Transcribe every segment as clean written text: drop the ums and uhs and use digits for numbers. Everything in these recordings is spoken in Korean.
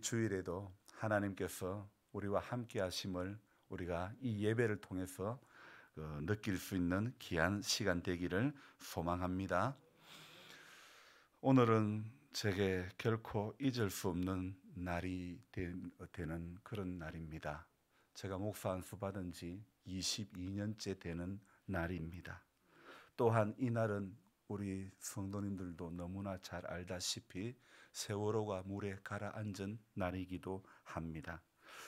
주일에도 하나님께서 우리와 함께 하심을 우리가 이 예배를 통해서 느낄 수 있는 귀한 시간 되기를 소망합니다. 오늘은 제게 결코 잊을 수 없는 날이 되는 그런 날입니다. 제가 목사 안수 받은 지 22년째 되는 날입니다. 또한 이 날은 우리 성도님들도 너무나 잘 알다시피 세월호가 물에 가라앉은 날이기도 합니다.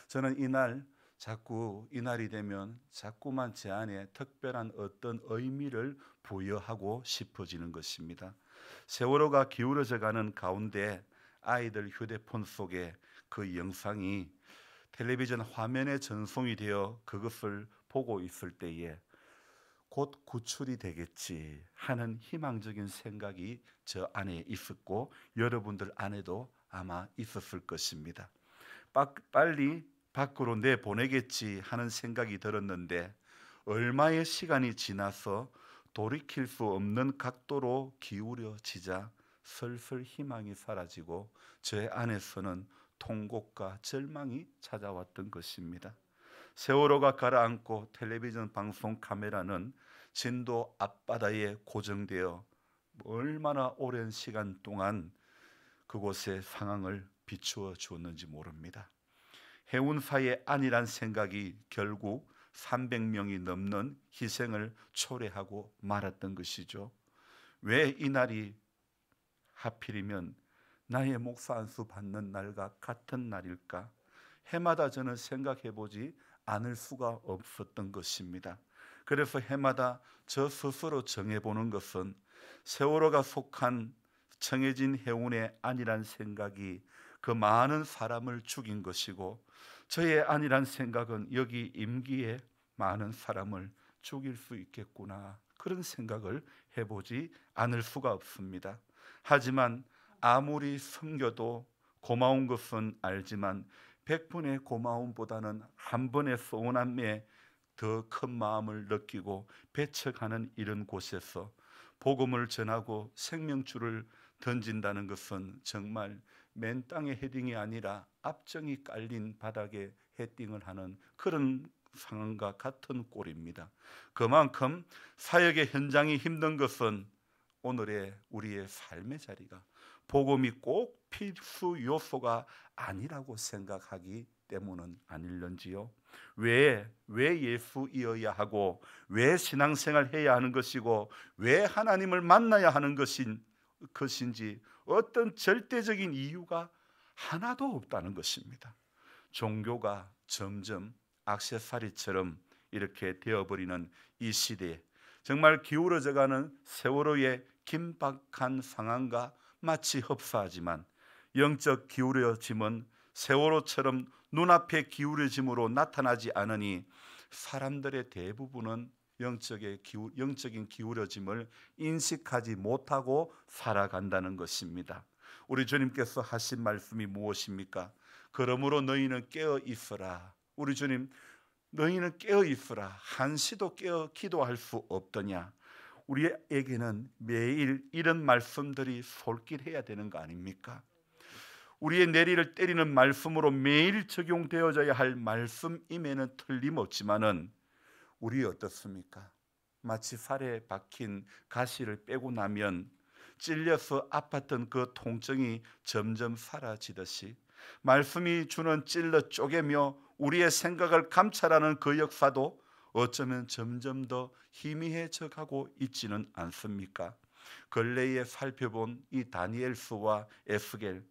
저는 자꾸 이 날이 되면 자꾸만 제 안에 특별한 어떤 의미를 부여하고 싶어지는 것입니다. 세월호가 기울어져 가는 가운데 아이들 휴대폰 속에 그 영상이 텔레비전 화면에 전송이 되어 그것을 보고 있을 때에 곧 구출이 되겠지 하는 희망적인 생각이 저 안에 있었고 여러분들 안에도 아마 있었을 것입니다. 빨리 밖으로 내보내겠지 하는 생각이 들었는데 얼마의 시간이 지나서 돌이킬 수 없는 각도로 기울여지자 슬슬 희망이 사라지고 제 안에서는 통곡과 절망이 찾아왔던 것입니다. 세월호가 가라앉고 텔레비전 방송 카메라는 진도 앞바다에 고정되어 얼마나 오랜 시간 동안 그곳의 상황을 비추어 주었는지 모릅니다. 해운사의 안이란 생각이 결국 300명이 넘는 희생을 초래하고 말았던 것이죠. 왜 이 날이 하필이면 나의 목사 안수 받는 날과 같은 날일까? 해마다 저는 생각해 보지 않을 수가 없었던 것입니다. 그래서 해마다 저 스스로 정해보는 것은 세월호가 속한 청해진 해운의 안이란 생각이 그 많은 사람을 죽인 것이고 저의 안이란 생각은 여기 임기에 많은 사람을 죽일 수 있겠구나, 그런 생각을 해보지 않을 수가 없습니다. 하지만 아무리 섬겨도 고마운 것은 알지만 100분의 고마움보다는 한 번의 서운함에 더 큰 마음을 느끼고 배척하는 이런 곳에서 복음을 전하고 생명줄을 던진다는 것은 정말 맨 땅의 헤딩이 아니라 앞정이 깔린 바닥에 헤딩을 하는 그런 상황과 같은 꼴입니다. 그만큼 사역의 현장이 힘든 것은 오늘의 우리의 삶의 자리가 복음이 꼭 필수 요소가 아니라고 생각하기 때문은 아닐런지요. 왜 예수이어야 하고 왜 신앙생활 해야 하는 것이고 왜 하나님을 만나야 하는 것인지 어떤 절대적인 이유가 하나도 없다는 것입니다. 종교가 점점 액세서리처럼 이렇게 되어버리는 이 시대에 정말 기울어져가는 세월호의 긴박한 상황과 마치 흡사하지만 영적 기울어짐은 세월호처럼 눈앞에 기울어짐으로 나타나지 않으니 사람들의 대부분은 영적인 기울어짐을 인식하지 못하고 살아간다는 것입니다. 우리 주님께서 하신 말씀이 무엇입니까? 그러므로 너희는 깨어 있어라. 우리 주님, 너희는 깨어 있어라. 한시도 깨어 기도할 수 없더냐? 우리에게는 매일 이런 말씀들이 솔깃해야 되는 거 아닙니까? 우리의 내리를 때리는 말씀으로 매일 적용되어져야 할 말씀임에는 틀림없지만은 우리 어떻습니까? 마치 살에 박힌 가시를 빼고 나면 찔려서 아팠던 그 통증이 점점 사라지듯이 말씀이 주는 찔러 쪼개며 우리의 생각을 감찰하는 그 역사도 어쩌면 점점 더 희미해져 가고 있지는 않습니까? 근래에 살펴본 이 다니엘서와 에스겔,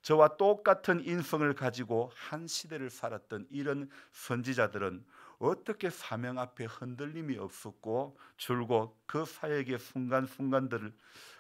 저와 똑같은 인성을 가지고 한 시대를 살았던 이런 선지자들은 어떻게 사명 앞에 흔들림이 없었고 줄곧 그 사역의 순간순간들을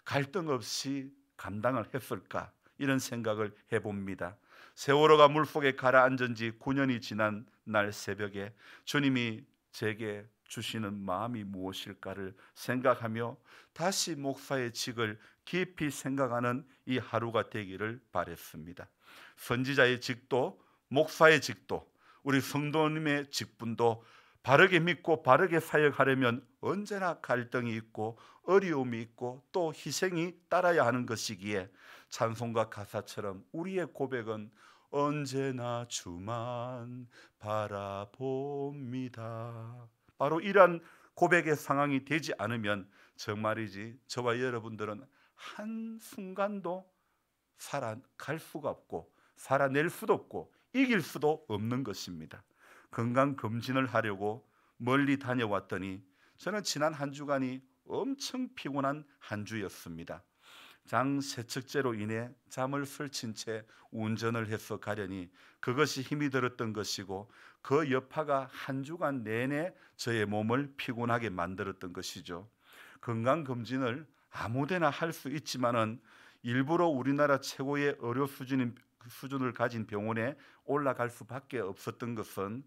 갈등 없이 감당을 했을까? 이런 생각을 해봅니다. 세월호가 물속에 가라앉은 지 9년이 지난 날 새벽에 주님이 제게 주시는 마음이 무엇일까를 생각하며 다시 목사의 직을 깊이 생각하는 이 하루가 되기를 바랬습니다. 선지자의 직도, 목사의 직도, 우리 성도님의 직분도 바르게 믿고 바르게 사역하려면 언제나 갈등이 있고 어려움이 있고 또 희생이 따라야 하는 것이기에 찬송가 가사처럼 우리의 고백은 언제나 주만 바라봅니다. 바로 이러한 고백의 상황이 되지 않으면 정말이지 저와 여러분들은 한순간도 살아갈 수가 없고 살아낼 수도 없고 이길 수도 없는 것입니다. 건강검진을 하려고 멀리 다녀왔더니 저는 지난 한 주간이 엄청 피곤한 한 주였습니다. 장세척제로 인해 잠을 설친 채 운전을 해서 가려니 그것이 힘이 들었던 것이고 그 여파가 한 주간 내내 저의 몸을 피곤하게 만들었던 것이죠. 건강검진을 아무데나 할 수 있지만은 일부러 우리나라 최고의 의료 수준을 가진 병원에 올라갈 수밖에 없었던 것은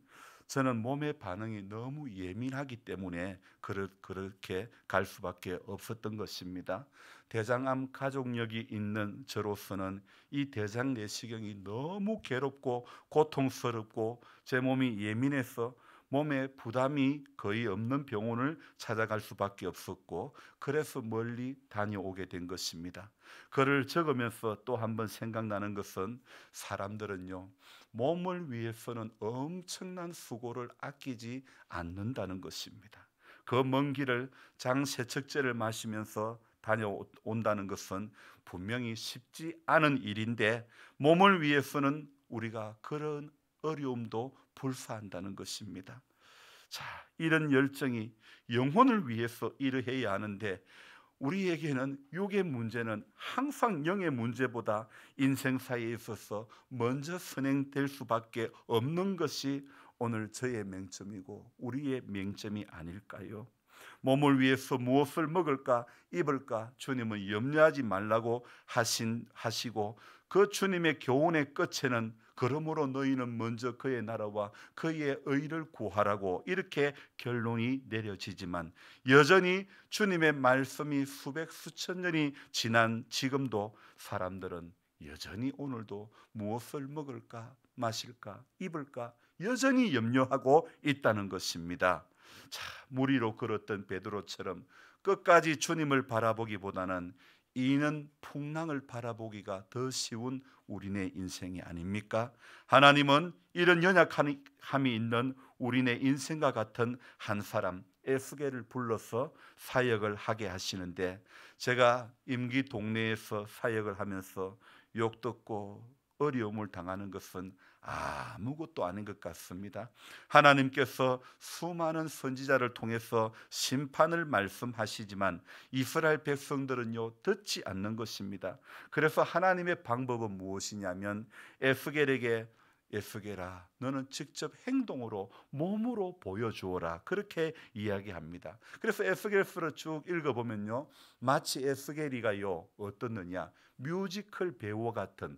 저는 몸의 반응이 너무 예민하기 때문에 그렇게 갈 수밖에 없었던 것입니다. 대장암 가족력이 있는 저로서는 이 대장 내시경이 너무 괴롭고 고통스럽고 제 몸이 예민해서 몸에 부담이 거의 없는 병원을 찾아갈 수밖에 없었고 그래서 멀리 다녀오게 된 것입니다. 글을 적으면서 또 한 번 생각나는 것은 사람들은요 몸을 위해서는 엄청난 수고를 아끼지 않는다는 것입니다. 그 먼 길을 장세척제를 마시면서 다녀온다는 것은 분명히 쉽지 않은 일인데 몸을 위해서는 우리가 그런 어려움도 불사한다는 것입니다. 자, 이런 열정이 영혼을 위해서 일을 해야 하는데 우리에게는 육의 문제는 항상 영의 문제보다 인생사에 있어서 먼저 선행될 수밖에 없는 것이 오늘 저의 맹점이고 우리의 맹점이 아닐까요? 몸을 위해서 무엇을 먹을까 입을까 주님은 염려하지 말라고 하시고 그 주님의 교훈의 끝에는 그러므로 너희는 먼저 그의 나라와 그의 의를 구하라고 이렇게 결론이 내려지지만 여전히 주님의 말씀이 수백 수천 년이 지난 지금도 사람들은 여전히 오늘도 무엇을 먹을까 마실까 입을까 여전히 염려하고 있다는 것입니다. 자, 물 위로 걸었던 베드로처럼 끝까지 주님을 바라보기보다는 이는 풍랑을 바라보기가 더 쉬운 우리네 인생이 아닙니까? 하나님은 이런 연약함이 있는 우리네 인생과 같은 한 사람 에스겔을 불러서 사역을 하게 하시는데 제가 임기 동네에서 사역을 하면서 욕 듣고 어려움을 당하는 것은 아무것도 아닌 것 같습니다. 하나님께서 수많은 선지자를 통해서 심판을 말씀하시지만 이스라엘 백성들은요 듣지 않는 것입니다. 그래서 하나님의 방법은 무엇이냐면 에스겔에게 에스겔아 너는 직접 행동으로 몸으로 보여주어라 그렇게 이야기합니다. 그래서 에스겔서를 쭉 읽어보면요 마치 에스겔이가요 어떻느냐 뮤지컬 배우와 같은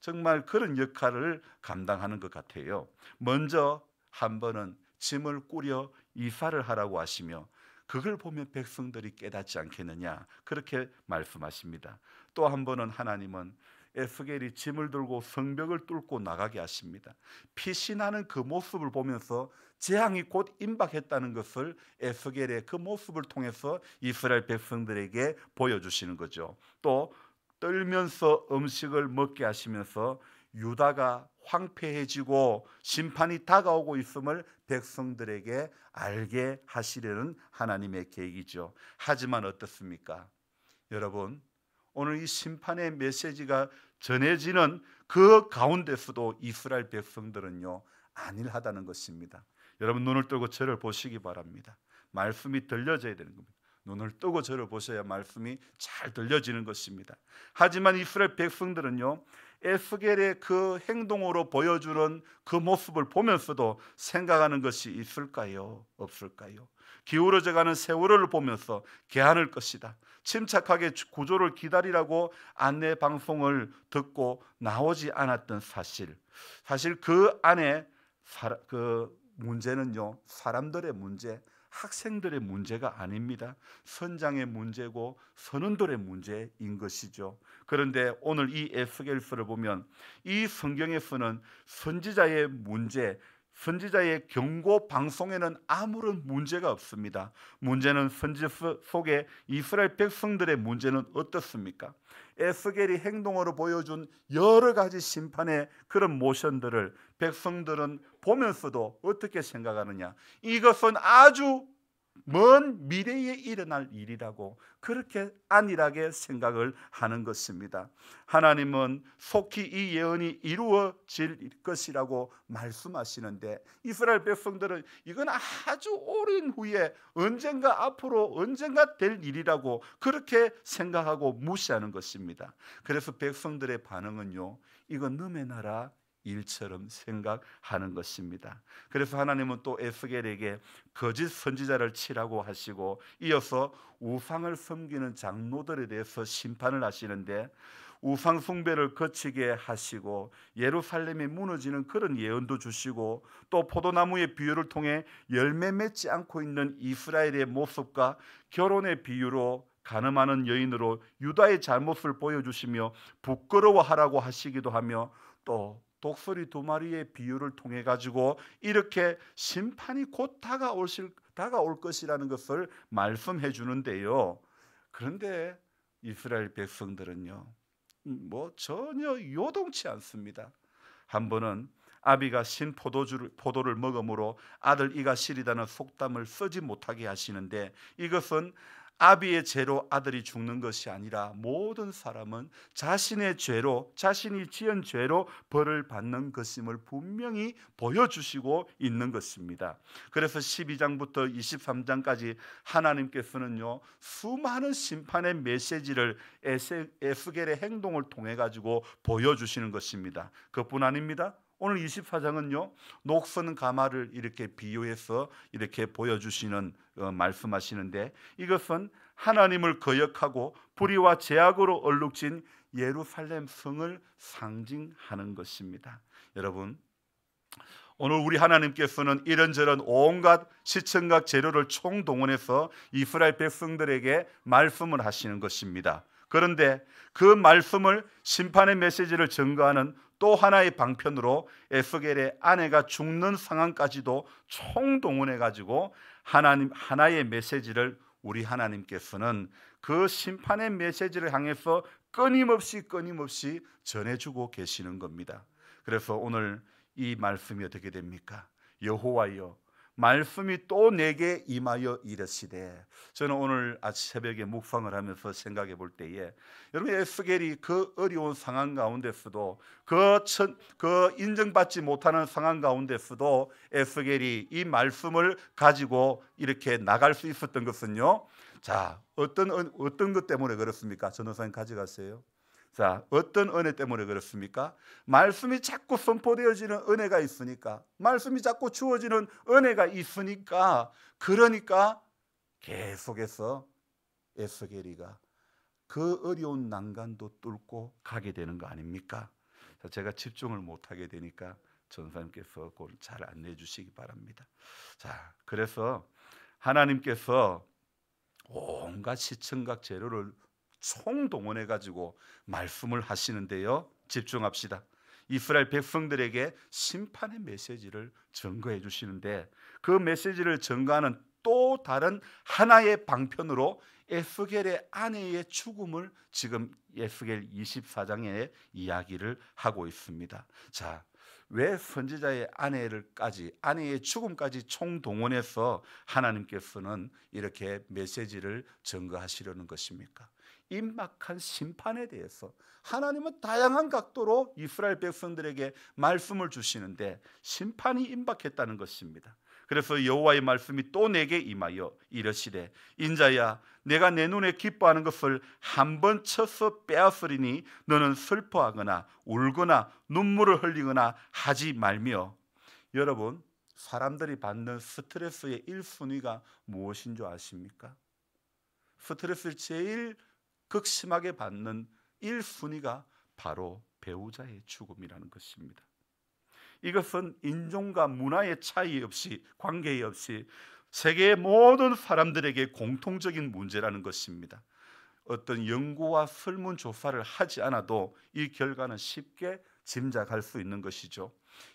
정말 그런 역할을 감당하는 것 같아요. 먼저 한 번은 짐을 꾸려 이사를 하라고 하시며 그걸 보면 백성들이 깨닫지 않겠느냐 그렇게 말씀하십니다. 또 한 번은 하나님은 에스겔이 짐을 들고 성벽을 뚫고 나가게 하십니다. 피신하는 그 모습을 보면서 재앙이 곧 임박했다는 것을 에스겔의 그 모습을 통해서 이스라엘 백성들에게 보여주시는 거죠. 또 떨면서 음식을 먹게 하시면서 유다가 황폐해지고 심판이 다가오고 있음을 백성들에게 알게 하시려는 하나님의 계획이죠. 하지만 어떻습니까? 여러분 오늘 이 심판의 메시지가 전해지는 그 가운데서도 이스라엘 백성들은요 안일하다는 것입니다. 여러분 눈을 뜨고 저를 보시기 바랍니다. 말씀이 들려져야 되는 겁니다. 눈을 뜨고 저를 보셔야 말씀이 잘 들려지는 것입니다. 하지만 이스라엘 백성들은요 에스겔의 그 행동으로 보여주는 그 모습을 보면서도 생각하는 것이 있을까요? 없을까요? 기울어져가는 세월호를 보면서 개안할 것이다. 침착하게 구조를 기다리라고 안내 방송을 듣고 나오지 않았던 사실 그 안에 그 문제는요 사람들의 문제 학생들의 문제가 아닙니다. 선장의 문제고 선원들의 문제인 것이죠. 그런데 오늘 이 에스겔서를 보면 이 성경에서는 선지자의 문제 선지자의 경고 방송에는 아무런 문제가 없습니다. 문제는 선지 속에 이스라엘 백성들의 문제는 어떻습니까? 에스겔이 행동으로 보여준 여러 가지 심판의 그런 모션들을 백성들은 보면서도 어떻게 생각하느냐? 이것은 아주 먼 미래에 일어날 일이라고 그렇게 안일하게 생각을 하는 것입니다. 하나님은 속히 이 예언이 이루어질 것이라고 말씀하시는데 이스라엘 백성들은 이건 아주 오랜 후에 언젠가 앞으로 언젠가 될 일이라고 그렇게 생각하고 무시하는 것입니다. 그래서 백성들의 반응은요, 이건 너의 나라 일처럼 생각하는 것입니다. 그래서 하나님은 또 에스겔에게 거짓 선지자를 치라고 하시고 이어서 우상을 섬기는 장로들에 대해서 심판을 하시는데 우상 숭배를 거치게 하시고 예루살렘이 무너지는 그런 예언도 주시고 또 포도나무의 비유를 통해 열매 맺지 않고 있는 이스라엘의 모습과 결혼의 비유로 간음하는 여인으로 유다의 잘못을 보여주시며 부끄러워하라고 하시기도 하며 또 독수리 두 마리의 비유를 통해 가지고 이렇게 심판이 곧 다가올 것이라는 것을 말씀해 주는데요. 그런데 이스라엘 백성들은요, 전혀 요동치 않습니다. 한 번은 아비가 신 포도를 먹음으로 아들 이가 시리다는 속담을 쓰지 못하게 하시는데 이것은 아비의 죄로 아들이 죽는 것이 아니라 모든 사람은 자신의 죄로 자신이 지은 죄로 벌을 받는 것임을 분명히 보여주시고 있는 것입니다. 그래서 12장부터 23장까지 하나님께서는요 수많은 심판의 메시지를 에스겔의 행동을 통해 가지고 보여주시는 것입니다. 그뿐 아닙니다. 오늘 24장은요 녹슨 가마를 이렇게 비유해서 이렇게 보여주시는 말씀하시는데 이것은 하나님을 거역하고 불의와 죄악으로 얼룩진 예루살렘 성을 상징하는 것입니다. 여러분, 오늘 우리 하나님께서는 이런저런 온갖 시청각 재료를 총동원해서 이스라엘 백성들에게 말씀을 하시는 것입니다. 그런데 그 말씀을 심판의 메시지를 증거하는 또 하나의 방편으로 에스겔의 아내가 죽는 상황까지도 총동원해 가지고 하나의 메시지를 우리 하나님께서는 그 심판의 메시지를 향해서 끊임없이 전해주고 계시는 겁니다. 그래서 오늘 이 말씀이 어떻게 됩니까? 여호와여 말씀이 또 내게 임하여 이르시되. 저는 오늘 아침 새벽에 묵상을 하면서 생각해 볼 때에 여러분 에스겔이 그 어려운 상황 가운데서도 그 인정받지 못하는 상황 가운데서도 에스겔이 이 말씀을 가지고 이렇게 나갈 수 있었던 것은요, 자 어떤 것 때문에 그렇습니까? 전도사님 가져가세요. 자, 어떤 은혜 때문에 그렇습니까? 말씀이 자꾸 선포되어지는 은혜가 있으니까, 말씀이 자꾸 주어지는 은혜가 있으니까, 그러니까 계속해서 에스겔이가 그 어려운 난간도 뚫고 가게 되는 거 아닙니까? 자, 제가 집중을 못하게 되니까 전사님께서 그걸 잘 안내해 주시기 바랍니다. 자, 그래서 하나님께서 온갖 시청각 재료를 총동원해 가지고 말씀을 하시는데요, 집중합시다. 이스라엘 백성들에게 심판의 메시지를 전거해 주시는데 그 메시지를 전거하는 또 다른 하나의 방편으로 에스겔의 아내의 죽음을 지금 에스겔 24장에 이야기를 하고 있습니다. 자, 왜 선지자의 아내의 죽음까지 총동원해서 하나님께서는 이렇게 메시지를 전거하시려는 것입니까? 임박한 심판에 대해서 하나님은 다양한 각도로 이스라엘 백성들에게 말씀을 주시는데 심판이 임박했다는 것입니다. 그래서 여호와의 말씀이 또 내게 임하여 이르시되 인자야 내가 내 눈에 기뻐하는 것을 한 번 쳐서 빼앗으리니 너는 슬퍼하거나 울거나 눈물을 흘리거나 하지 말며. 여러분, 사람들이 받는 스트레스의 1순위가 무엇인 줄 아십니까? 스트레스를 제일 극심하게 받는 1순위가 바로 배우자의 죽음이라는 것입니다. 이것은 인종과 문화의 차이 없이, 관계 없이 세계의 모든 사람들에게 공통적인 문제라는 것입니다. 어떤 연구와 설문조사를 하지 않아도 이 결과는 쉽게 짐작할 수 있는 것이죠.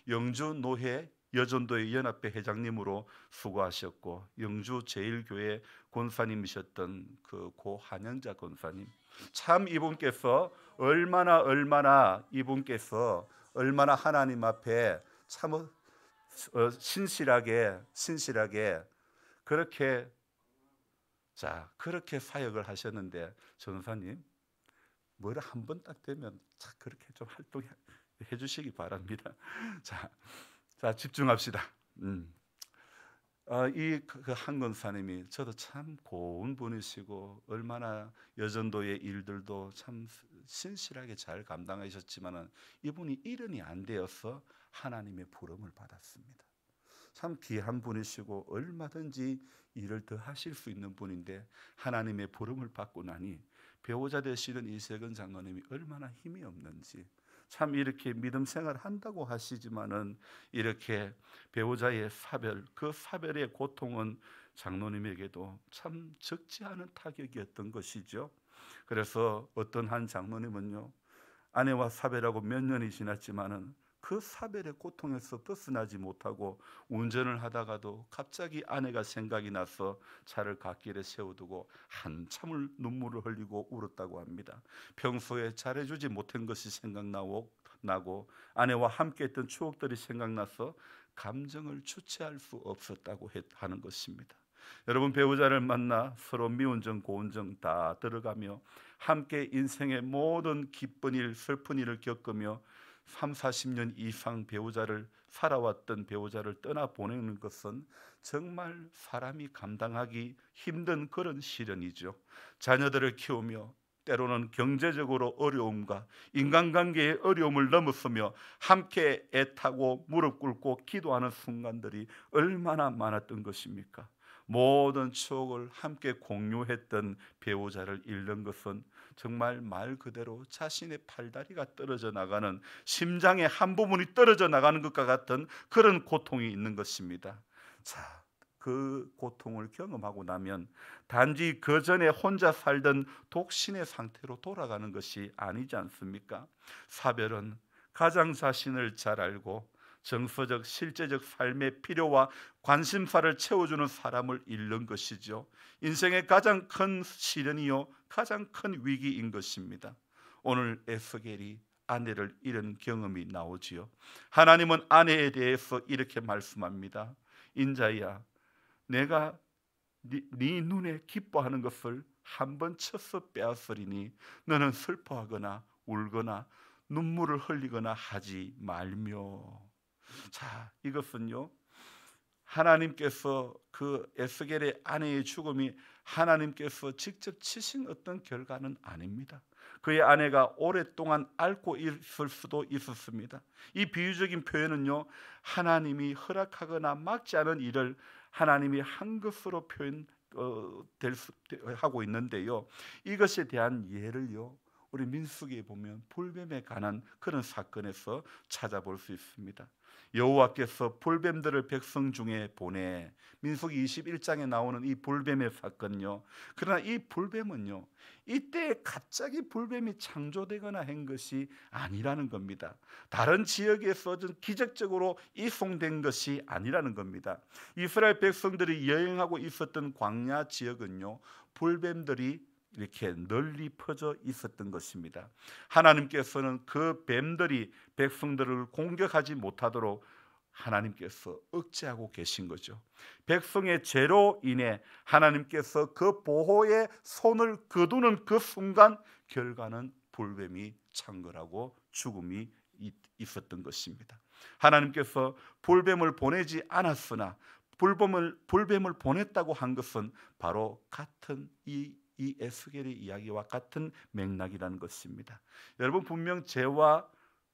영주 노예 여전도의 연합회 회장님으로 수고하셨고 영주 제1교회 권사님이셨던 그 고 한영자 권사님, 참 이분께서 얼마나 이분께서 얼마나 하나님 앞에 참 신실하게 그렇게 그렇게 사역을 하셨는데, 전사님 뭐를 한 번 딱 되면 그렇게 좀 활동해 주시기 바랍니다. 자 집중합시다. 이 한권사님이 저도 참 고운 분이시고 얼마나 여전도의 일들도 참 신실하게 잘 감당하셨지만은 이분이 일흔이 안 되어서 하나님의 부름을 받았습니다. 참 귀한 분이시고 얼마든지 일을 더 하실 수 있는 분인데 하나님의 부름을 받고 나니 배우자 되시는 이세근 장로님이 얼마나 힘이 없는지, 참 이렇게 믿음 생활을 한다고 하시지만은 이렇게 배우자의 사별, 그 사별의 고통은 장로님에게도 참 적지 않은 타격이었던 것이죠. 그래서 어떤 한 장로님은요, 아내와 사별하고 몇 년이 지났지만은 그 사별의 고통에서 벗어나지 못하고 운전을 하다가도 갑자기 아내가 생각이 나서 차를 갓길에 세워두고 한참을 눈물을 흘리고 울었다고 합니다. 평소에 잘해주지 못한 것이 생각나고 아내와 함께했던 추억들이 생각나서 감정을 주체할 수 없었다고 하는 것입니다. 여러분, 배우자를 만나 서로 미운 정 고운 정 다 들어가며 함께 인생의 모든 기쁜 일 슬픈 일을 겪으며 30-40년 이상 살아왔던 배우자를 떠나보내는 것은 정말 사람이 감당하기 힘든 그런 시련이죠. 자녀들을 키우며 때로는 경제적으로 어려움과 인간관계의 어려움을 넘어서며 함께 애타고 무릎 꿇고 기도하는 순간들이 얼마나 많았던 것입니까? 모든 추억을 함께 공유했던 배우자를 잃는 것은 정말 말 그대로 자신의 팔다리가 떨어져 나가는, 심장의 한 부분이 떨어져 나가는 것과 같은 그런 고통이 있는 것입니다. 그 고통을 경험하고 나면 단지 그 전에 혼자 살던 독신의 상태로 돌아가는 것이 아니지 않습니까? 사별은 가장 자신을 잘 알고 정서적 실제적 삶의 필요와 관심사를 채워주는 사람을 잃는 것이죠. 인생의 가장 큰 시련이요 가장 큰 위기인 것입니다. 오늘 에스겔이 아내를 잃은 경험이 나오지요. 하나님은 아내에 대해서 이렇게 말씀합니다. 인자야, 내가 네 눈에 기뻐하는 것을 한번 쳐서 빼앗으리니 너는 슬퍼하거나 울거나 눈물을 흘리거나 하지 말며. 이것은요, 하나님께서 그 에스겔의 아내의 죽음이 하나님께서 직접 치신 어떤 결과는 아닙니다. 그의 아내가 오랫동안 앓고 있을 수도 있었습니다. 이 비유적인 표현은요, 하나님이 허락하거나 막지 않은 일을 하나님이 한 것으로 하고 있는데요, 이것에 대한 예를요 우리 민수기에 보면 불뱀에 관한 그런 사건에서 찾아볼 수 있습니다. 여호와께서 불뱀들을 백성 중에 보내, 민수기 21장에 나오는 이 불뱀의 사건요. 그러나 이 불뱀은요, 이때 갑자기 불뱀이 창조되거나 한 것이 아니라는 겁니다. 다른 지역에서 기적적으로 이송된 것이 아니라는 겁니다. 이스라엘 백성들이 여행하고 있었던 광야 지역은요, 불뱀들이 이렇게 널리 퍼져 있었던 것입니다. 하나님께서는 그 뱀들이 백성들을 공격하지 못하도록 하나님께서 억제하고 계신 거죠. 백성의 죄로 인해 하나님께서 그 보호의 손을 거두는 그 순간 결과는 불뱀이 창궐하고 죽음이 있었던 것입니다. 하나님께서 불뱀을 보내지 않았으나 불뱀을 보냈다고 한 것은 바로 같은 이 에스겔의 이야기와 같은 맥락이라는 것입니다. 여러분, 분명 죄와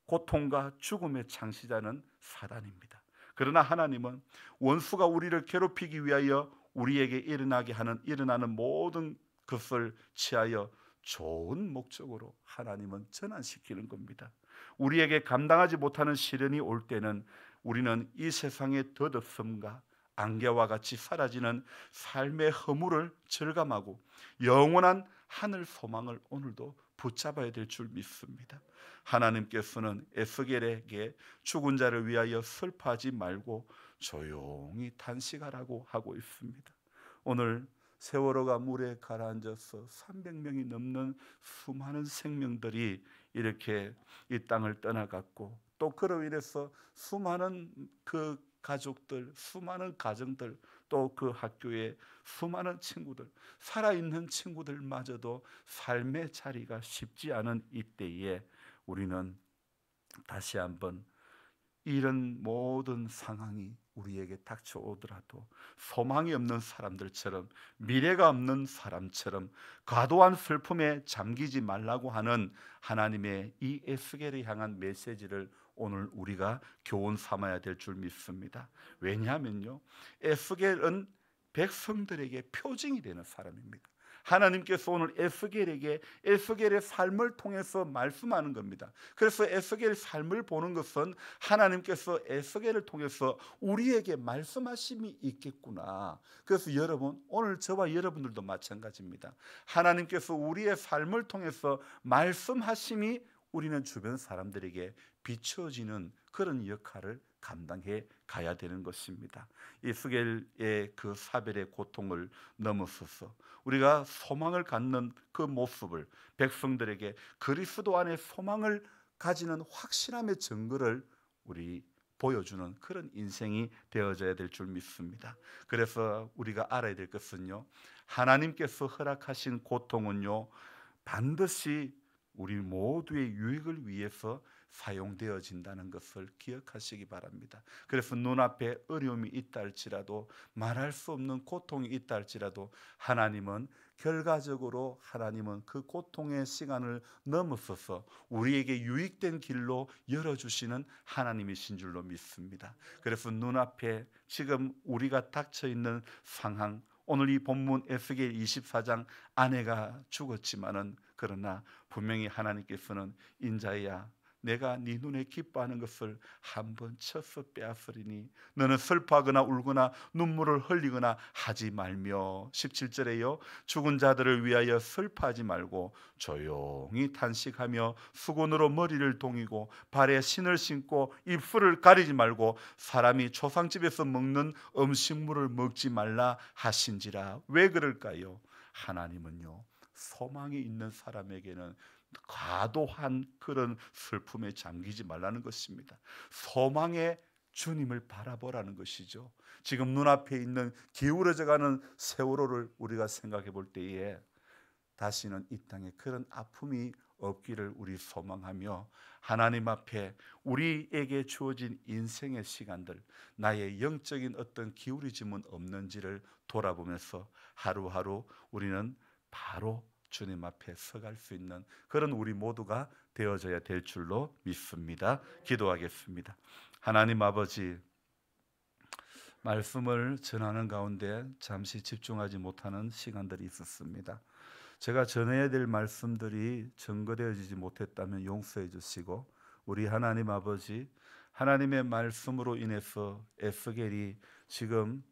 고통과 죽음의 창시자는 사단입니다. 그러나 하나님은 원수가 우리를 괴롭히기 위하여 우리에게 일어나는 모든 것을 취하여 좋은 목적으로 하나님은 전환시키는 겁니다. 우리에게 감당하지 못하는 시련이 올 때는 우리는 이 세상의 덧없음과 안개와 같이 사라지는 삶의 허물을 절감하고 영원한 하늘 소망을 오늘도 붙잡아야 될 줄 믿습니다. 하나님께서는 에스겔에게 죽은 자를 위하여 슬퍼하지 말고 조용히 탄식하라고 하고 있습니다. 오늘 세월호가 물에 가라앉아서 300명이 넘는 수많은 생명들이 이렇게 이 땅을 떠나갔고, 또 그로 인해서 수많은 그 가족들, 수많은 가정들, 또 그 학교에 수많은 친구들, 살아있는 친구들마저도 삶의 자리가 쉽지 않은 이때에 우리는 다시 한번 이런 모든 상황이 우리에게 닥쳐오더라도 소망이 없는 사람들처럼, 미래가 없는 사람처럼 과도한 슬픔에 잠기지 말라고 하는 하나님의 이 에스겔을 향한 메시지를 오늘 우리가 교훈 삼아야 될 줄 믿습니다. 왜냐하면요, 에스겔은 백성들에게 표징이 되는 사람입니다. 하나님께서 오늘 에스겔에게 에스겔의 삶을 통해서 말씀하는 겁니다. 그래서 에스겔의 삶을 보는 것은 하나님께서 에스겔을 통해서 우리에게 말씀하심이 있겠구나. 그래서 여러분, 오늘 저와 여러분들도 마찬가지입니다. 하나님께서 우리의 삶을 통해서 말씀하심이 우리는 주변 사람들에게 비춰지는 그런 역할을 감당해 가야 되는 것입니다. 에스겔의 그 사별의 고통을 넘어서서 우리가 소망을 갖는 그 모습을, 백성들에게 그리스도 안에 소망을 가지는 확실함의 증거를 우리 보여주는 그런 인생이 되어져야 될 줄 믿습니다. 그래서 우리가 알아야 될 것은요, 하나님께서 허락하신 고통은요, 반드시 우리 모두의 유익을 위해서 사용되어진다는 것을 기억하시기 바랍니다. 그래서 눈앞에 어려움이 있다 할지라도, 말할 수 없는 고통이 있다 할지라도 하나님은 결과적으로 그 고통의 시간을 넘어서서 우리에게 유익된 길로 열어주시는 하나님이신 줄로 믿습니다. 그래서 눈앞에 지금 우리가 닥쳐 있는 상황, 오늘 이 본문 에스겔 24장 아내가 죽었지만은, 그러나 분명히 하나님께서는 인자야, 내가 네 눈에 기뻐하는 것을 한번 쳐서 빼앗으리니 너는 슬퍼하거나 울거나 눈물을 흘리거나 하지 말며, 17절에요, 죽은 자들을 위하여 슬퍼하지 말고 조용히 탄식하며 수건으로 머리를 동이고 발에 신을 신고 입술을 가리지 말고 사람이 조상집에서 먹는 음식물을 먹지 말라 하신지라. 왜 그럴까요? 하나님은요, 소망이 있는 사람에게는 과도한 그런 슬픔에 잠기지 말라는 것입니다. 소망의 주님을 바라보라는 것이죠. 지금 눈앞에 있는 기울어져가는 세월호를 우리가 생각해 볼 때에 다시는 이 땅에 그런 아픔이 없기를 우리 소망하며, 하나님 앞에 우리에게 주어진 인생의 시간들, 나의 영적인 어떤 기울이짐은 없는지를 돌아보면서 하루하루 우리는 바로 주님 앞에 서갈 수 있는 그런 우리 모두가 되어져야 될 줄로 믿습니다. 기도하겠습니다. 하나님 아버지, 말씀을 전하는 가운데 잠시 집중하지 못하는 시간들이 있었습니다. 제가 전해야 될 말씀들이 전거되어지지 못했다면 용서해 주시고, 우리 하나님 아버지, 하나님의 말씀으로 인해서 에스겔이 지금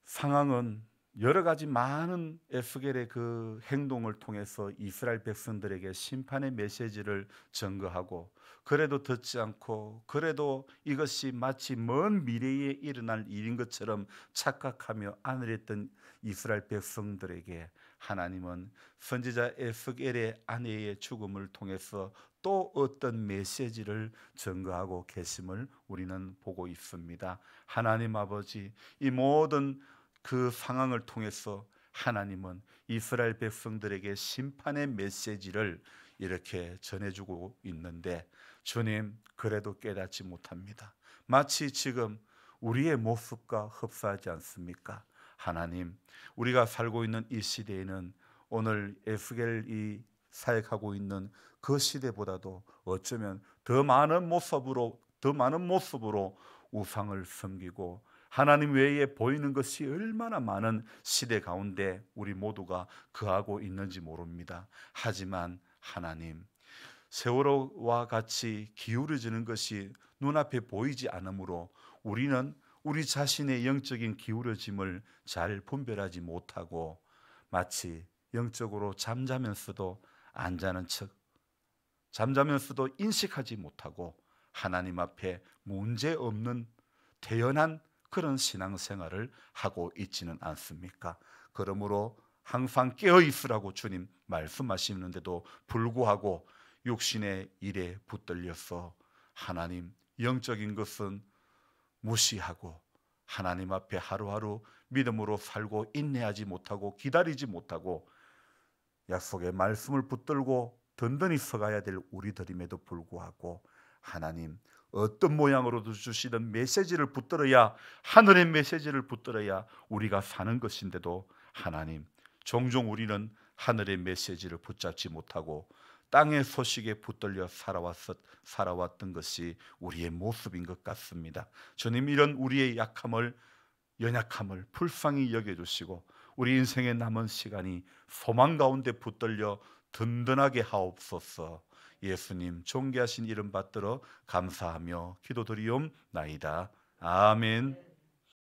상황은 여러 가지 많은 에스겔의 그 행동을 통해서 이스라엘 백성들에게 심판의 메시지를 전거하고, 그래도 듣지 않고, 그래도 이것이 마치 먼 미래에 일어날 일인 것처럼 착각하며 안일했던 이스라엘 백성들에게 하나님은 선지자 에스겔의 아내의 죽음을 통해서 또 어떤 메시지를 전거하고 계심을 우리는 보고 있습니다. 하나님 아버지, 이 모든 그 상황을 통해서 하나님은 이스라엘 백성들에게 심판의 메시지를 이렇게 전해주고 있는데, 주님, 그래도 깨닫지 못합니다. 마치 지금 우리의 모습과 흡사하지 않습니까? 하나님, 우리가 살고 있는 이 시대에는 오늘 에스겔이 사역하고 있는 그 시대보다도 어쩌면 더 많은 모습으로 우상을 섬기고 하나님 외에 보이는 것이 얼마나 많은 시대 가운데 우리 모두가 거하고 있는지 모릅니다. 하지만 하나님, 세월호와 같이 기울어지는 것이 눈앞에 보이지 않으므로 우리는 우리 자신의 영적인 기울어짐을 잘 분별하지 못하고 마치 영적으로 잠자면서도 안 자는 척, 잠자면서도 인식하지 못하고 하나님 앞에 문제없는 태연한 그런 신앙생활을 하고 있지는 않습니까? 그러므로 항상 깨어 있으라고 주님 말씀하시는데도 불구하고 육신의 일에 붙들려서 하나님 영적인 것은 무시하고 하나님 앞에 하루하루 믿음으로 살고 인내하지 못하고 기다리지 못하고 약속의 말씀을 붙들고 든든히 서가야 될 우리들임에도 불구하고 하나님 어떤 모양으로도 주시던 메시지를 붙들어야, 하늘의 메시지를 붙들어야 우리가 사는 것인데도 하나님 종종 우리는 하늘의 메시지를 붙잡지 못하고 땅의 소식에 붙들려 살아왔던 것이 우리의 모습인 것 같습니다. 주님, 이런 우리의 약함을, 연약함을 불쌍히 여겨주시고 우리 인생의 남은 시간이 소망 가운데 붙들려 든든하게 하옵소서. 예수님 존귀하신 이름 받들어 감사하며 기도드리옵나이다. 아멘.